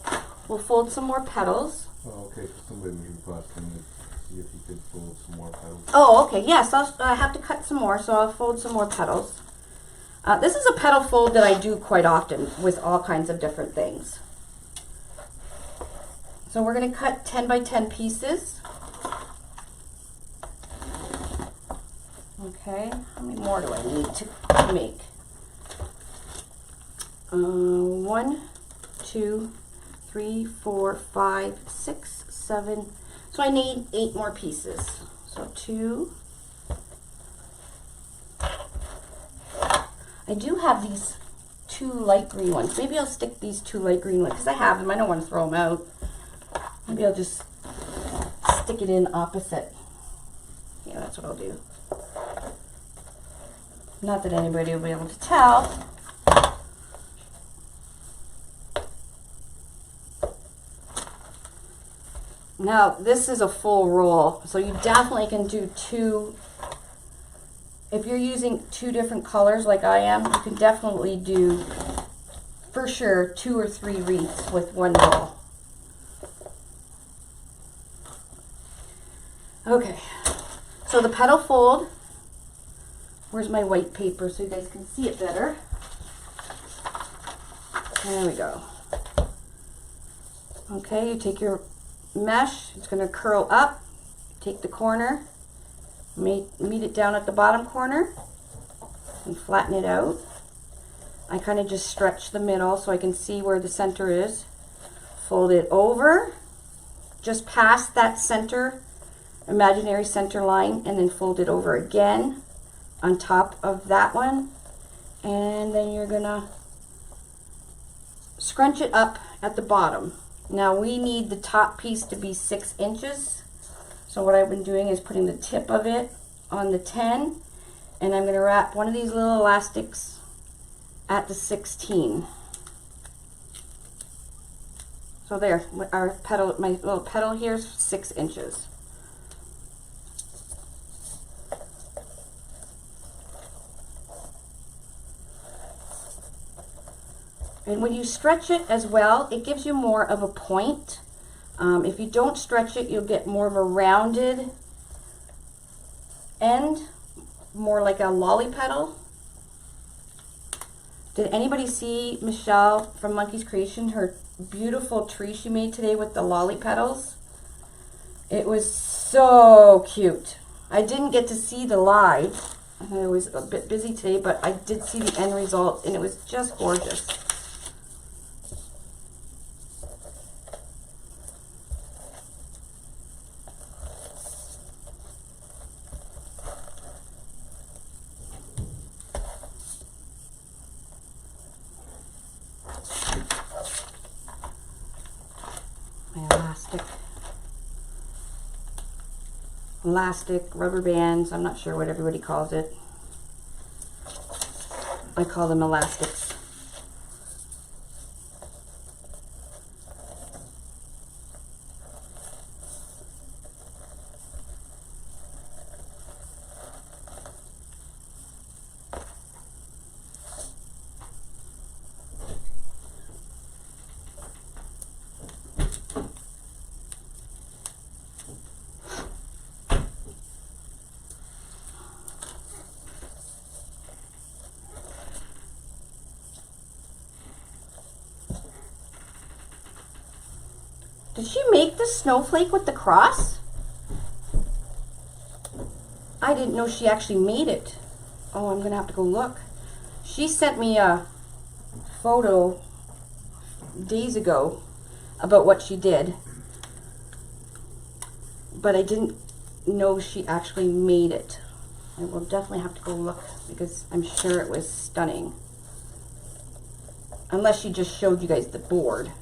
we'll fold some more petals. Oh, okay, so somebody was requesting to see if you could fold some more petals. Oh, okay, yes, I have to cut some more, so I'll fold some more petals. This is a petal fold that I do quite often with all kinds of different things. So we're going to cut 10 by 10 pieces. Okay, how many more do I need to make? 1, 2, 3, 4, 5, 6, 7. So I need 8 more pieces. So 2. I do have these 2 light green ones. Maybe I'll stick these 2 light green ones because I have them. I don't want to throw them out. Maybe I'll just stick it in opposite. Yeah, that's what I'll do. Not that anybody will be able to tell. Now, this is a full roll, so you definitely can do two. If you're using two different colors like I am, you can definitely do, for sure, 2 or 3 wreaths with one roll. Okay, so the petal fold, where's my white paper so you guys can see it better? There we go. Okay, you take your mesh, it's going to curl up, take the corner, meet it down at the bottom corner, and flatten it out. I kind of just stretch the middle so I can see where the center is. Fold it over, just past that center, imaginary center line, and then fold it over again on top of that one. And then you're gonna scrunch it up at the bottom. Now we need the top piece to be 6 inches. So what I've been doing is putting the tip of it on the 10, and I'm gonna wrap one of these little elastics at the 16. So there, our petal, my little petal here is 6 inches. And when you stretch it as well, it gives you more of a point. If you don't stretch it, you'll get more of a rounded end, more like a lolly petal. Did anybody see Michelle from Monkey's Creation, her beautiful tree she made today with the lolly petals? It was so cute. I didn't get to see the live. I was a bit busy today, but I did see the end result, and it was just gorgeous. Elastic, rubber bands, I'm not sure what everybody calls it. I call them elastics. Did she make the snowflake with the cross? I didn't know she actually made it. Oh, I'm gonna have to go look. She sent me a photo days ago about what she did, but I didn't know she actually made it. I will definitely have to go look because I'm sure it was stunning. Unless she just showed you guys the board.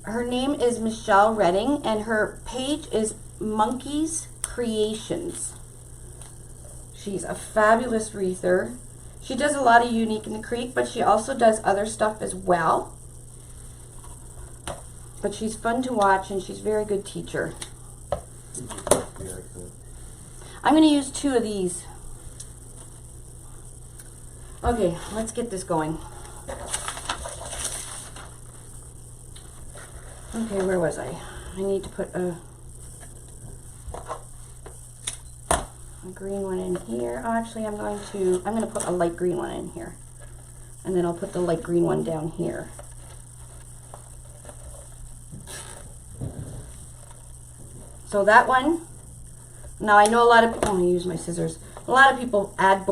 Her name is Michelle Redding, and her page is Monkey's Creations. She's a fabulous wreather. She does a lot of unique in the creek, but she also does other stuff as well. But she's fun to watch, and she's a very good teacher. I'm going to use 2 of these. Okay, let's get this going. Okay, where was I? I need to put a green one in here. Oh, actually, I'm going to put a light green one in here. And then I'll put the light green one down here. So that one, now I know a lot of people, I'm going to use my scissors. A lot of people add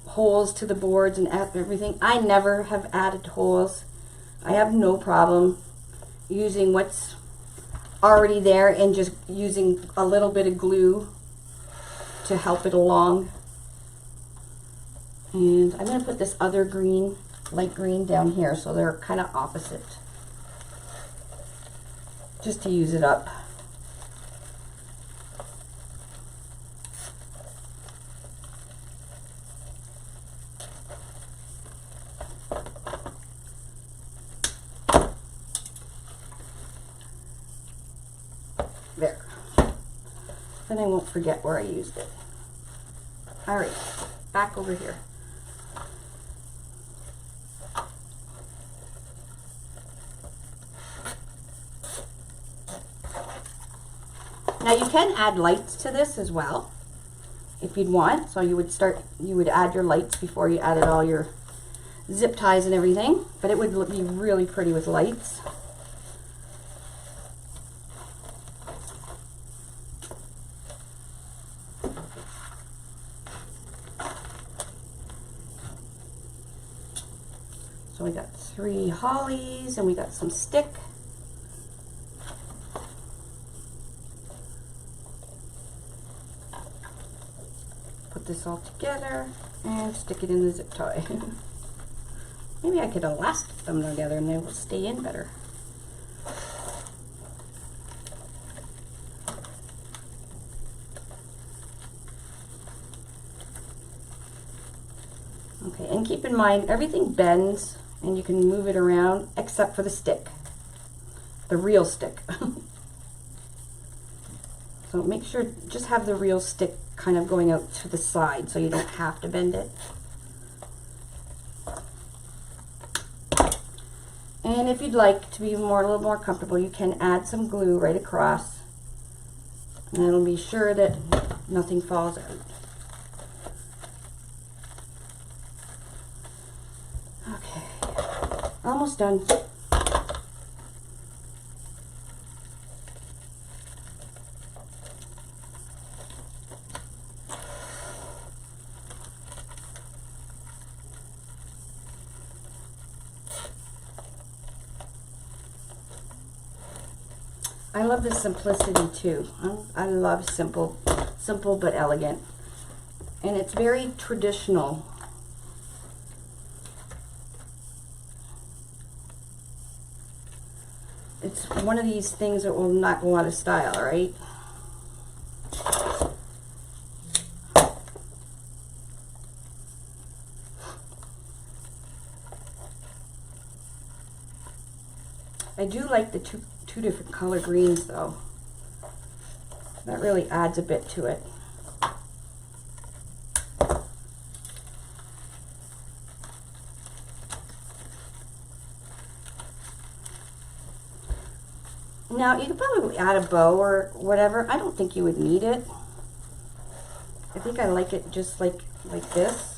holes to the boards and everything. I never have added holes. I have no problem using what's already there and just using a little bit of glue to help it along. And I'm going to put this other green, light green, down here so they're kind of opposite. just to use it up. There. Then I won't forget where I used it. All right, back over here. Now you can add lights to this as well, if you'd want. So you would add your lights before you added all your zip ties and everything, but it would be really pretty with lights. So we got 3 hollies and we got some stick. Put this all together and stick it in the zip tie. Maybe I could elastic them together and they will stay in better. Okay, and keep in mind everything bends and you can move it around except for the stick, the real stick. So make sure, just have the real stick kind of going out to the side so you don't have to bend it. And if you'd like to be a little more comfortable, you can add some glue right across, and that'll be sure that nothing falls out. Okay, almost done. I love the simplicity too. I love simple but elegant. And it's very traditional. It's one of these things that will not go out of style, right? I do like the two different color greens though. That really adds a bit to it. Now you could probably add a bow or whatever. I don't think you would need it. I think I like it just like this.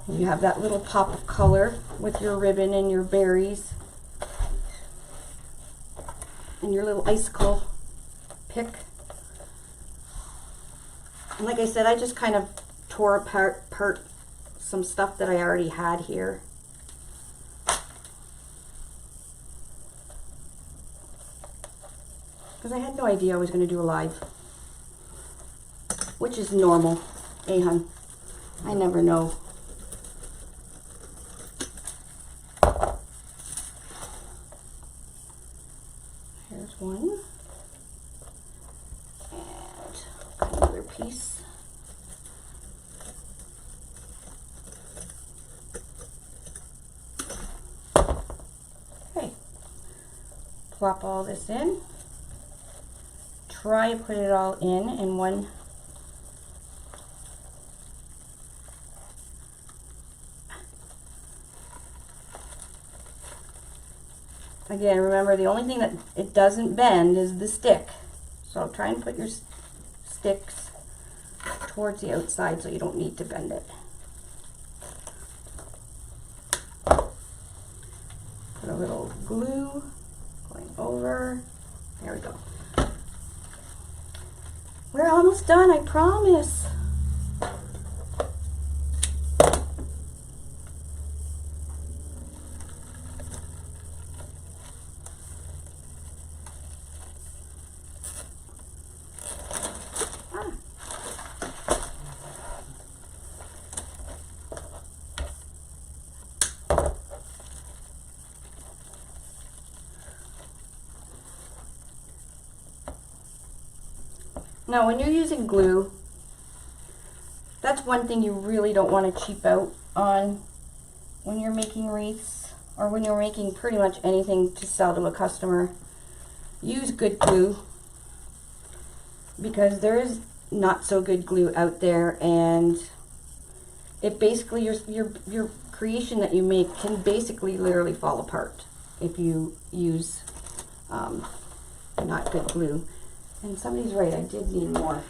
You have that little pop of color with your ribbon and your berries and your little icicle pick. And like I said, I just kind of tore apart some stuff that I already had here. Because I had no idea I was going to do a live, which is normal, eh, hun? I never know. Here's one, and another piece. Okay, plop all this in. Try to put it all in one. Again, remember the only thing that it doesn't bend is the stick. So try and put your sticks towards the outside so you don't need to bend it. Put a little glue going over. There we go. We're almost done, I promise. Now, when you're using glue, that's one thing you really don't want to cheap out on when you're making wreaths, or when you're making pretty much anything to sell to a customer. Use good glue, because there is not so good glue out there, and it basically, your creation that you make can basically literally fall apart if you use not good glue. And somebody's right, I did need more.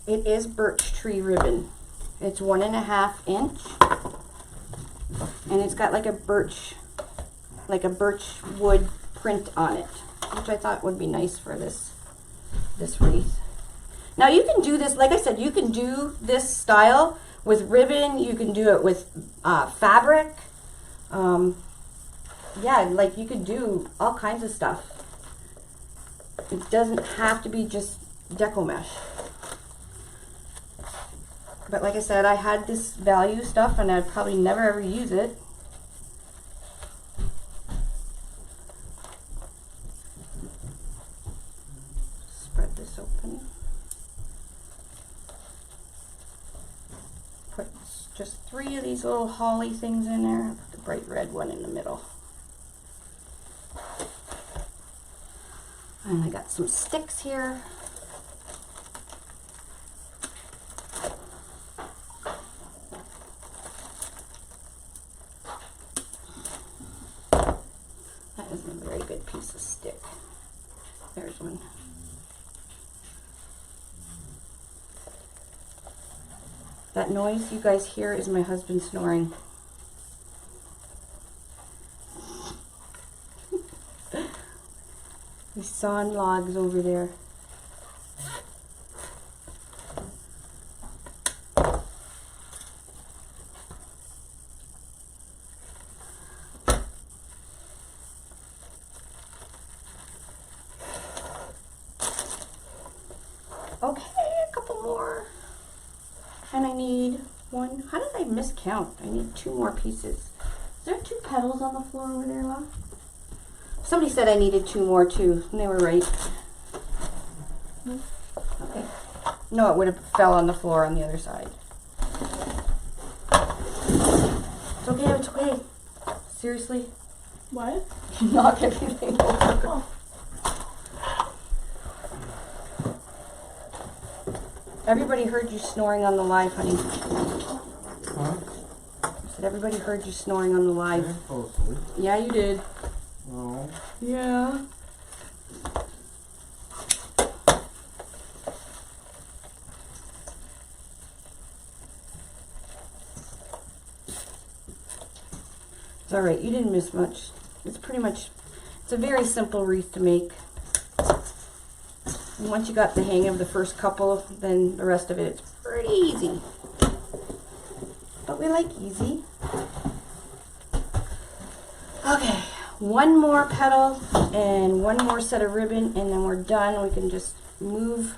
It is birch tree ribbon. It's 1.5 inch, and it's got like a birch wood print on it, which I thought would be nice for this wreath. Now you can do this, like I said, you can do this style with ribbon. You can do it with fabric. Yeah, like you could do all kinds of stuff. It doesn't have to be just deco mesh. But like I said, I had this value stuff and I'd probably never ever use it. Spread this open. Put just 3 of these little holly things in there. The bright red one in the middle. And I got some sticks here. That is a very good piece of stick. There's one. That noise you guys hear is my husband snoring. He's sawing logs over there. Okay, a couple more. And I need one. How did I miscount? I need 2 more pieces. Is there 2 petals on the floor over there, Lon? Somebody said I needed 2 more too, and they were right. Okay. No, it would have fell on the floor on the other side. It's okay, it's okay. Seriously? What? Knock everything over. Oh. Everybody heard you snoring on the live, honey. Huh? I said everybody heard you snoring on the I live. didn't fall asleep. Yeah, you did. No. Yeah. It's all right. You didn't miss much. It's pretty much, it's a very simple wreath to make. And once you got the hang of the first couple, then the rest of it, it's pretty easy. But we like easy. Okay, 1 more petal and 1 more set of ribbon, and then we're done. We can just move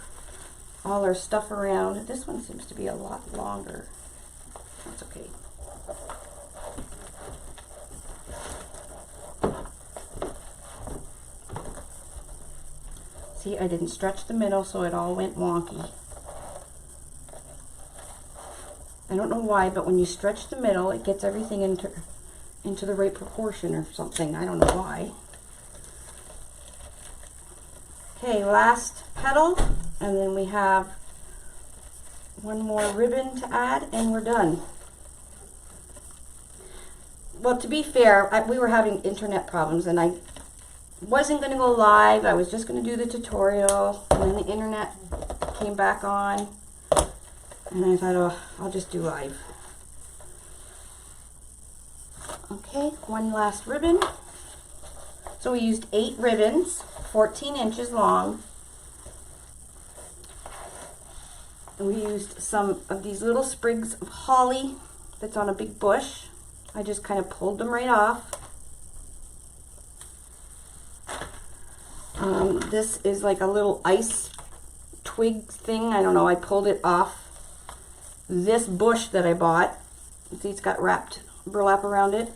all our stuff around. This one seems to be a lot longer. That's okay. See, I didn't stretch the middle, so it all went wonky. I don't know why, but when you stretch the middle, it gets everything into the right proportion or something. I don't know why. Okay, last petal, and then we have 1 more ribbon to add, and we're done. Well, to be fair, we were having internet problems, and I wasn't going to go live. I was just going to do the tutorial, and then the internet came back on, and I thought, oh, I'll just do live. Okay, 1 last ribbon. So we used 8 ribbons, 14 inches long. And we used some of these little sprigs of holly that's on a big bush. I just kind of pulled them right off. This is like a little ice twig thing. I don't know, I pulled it off this bush that I bought. See, it's got wrapped burlap around it.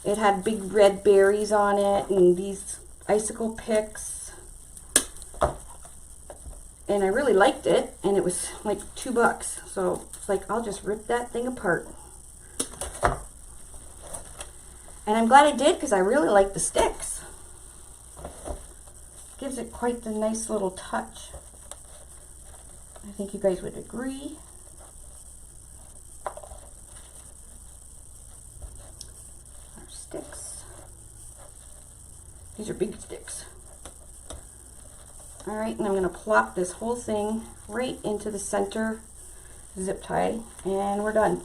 It had big red berries on it and these icicle picks. And I really liked it, and it was like $2. So it's like, I'll just rip that thing apart. And I'm glad I did, because I really like the sticks. Gives it quite the nice little touch. I think you guys would agree. Our sticks. These are big sticks. All right, and I'm gonna plop this whole thing right into the center zip tie, and we're done.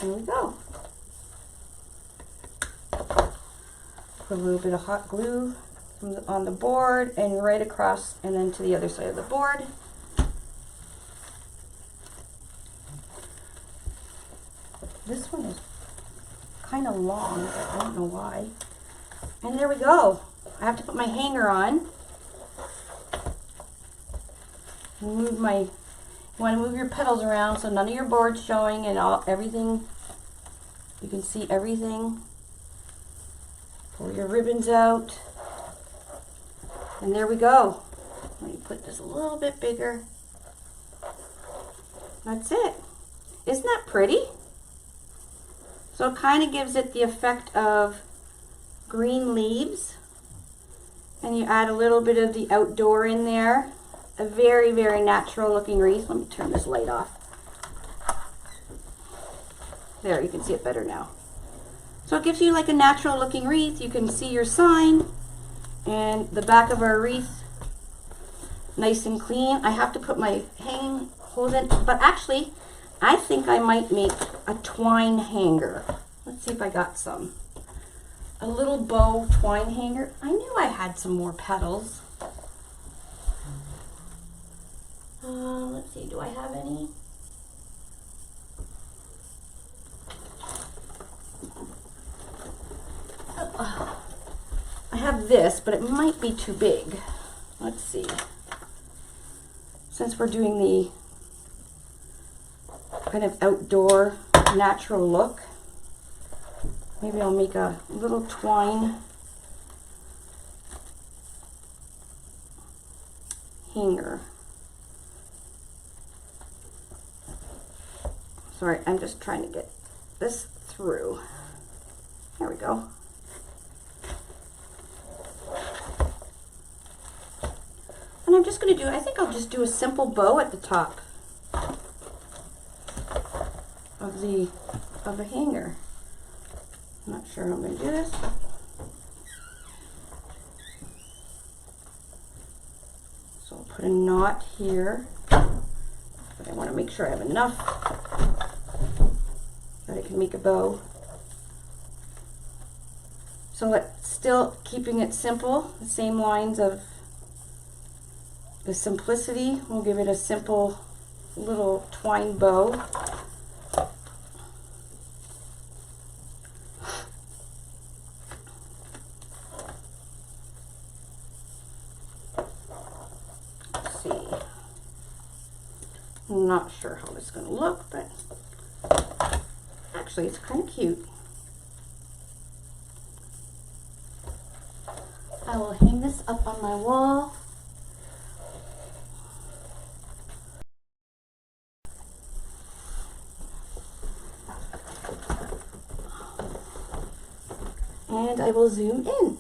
There we go. Put a little bit of hot glue on the board and right across, and then to the other side of the board. This one is kind of long, but I don't know why. And there we go. I have to put my hanger on. Move my, you want to move your petals around so none of your board's showing and everything, you can see everything. Pull your ribbons out. And there we go. Let me put this a little bit bigger. That's it. Isn't that pretty? So it kind of gives it the effect of green leaves, and you add a little bit of the outdoor in there. A very, very natural looking wreath. Let me turn this light off. There, you can see it better now. So it gives you like a natural looking wreath. You can see your sign and the back of our wreath nice and clean. I have to put my hanging holes in, but actually I think I might make a twine hanger. Let's see if I got some. A little bow twine hanger. I knew I had some more petals. Let's see, do I have any? I have this, but it might be too big. Let's see. Since we're doing the kind of outdoor natural look, maybe I'll make a little twine hanger. Sorry, I'm just trying to get this through. There we go. And I'm just going to do, I think I'll just do a simple bow at the top of the hanger. I'm not sure how I'm going to do this. So I'll put a knot here, but I want to make sure I have enough that I can make a bow. So it's still keeping it simple, the same lines of the simplicity. We'll give it a simple little twine bow. Let's see. I'm not sure how it's going to look, but actually it's kind of cute. I will hang this up on my wall. And I will zoom in.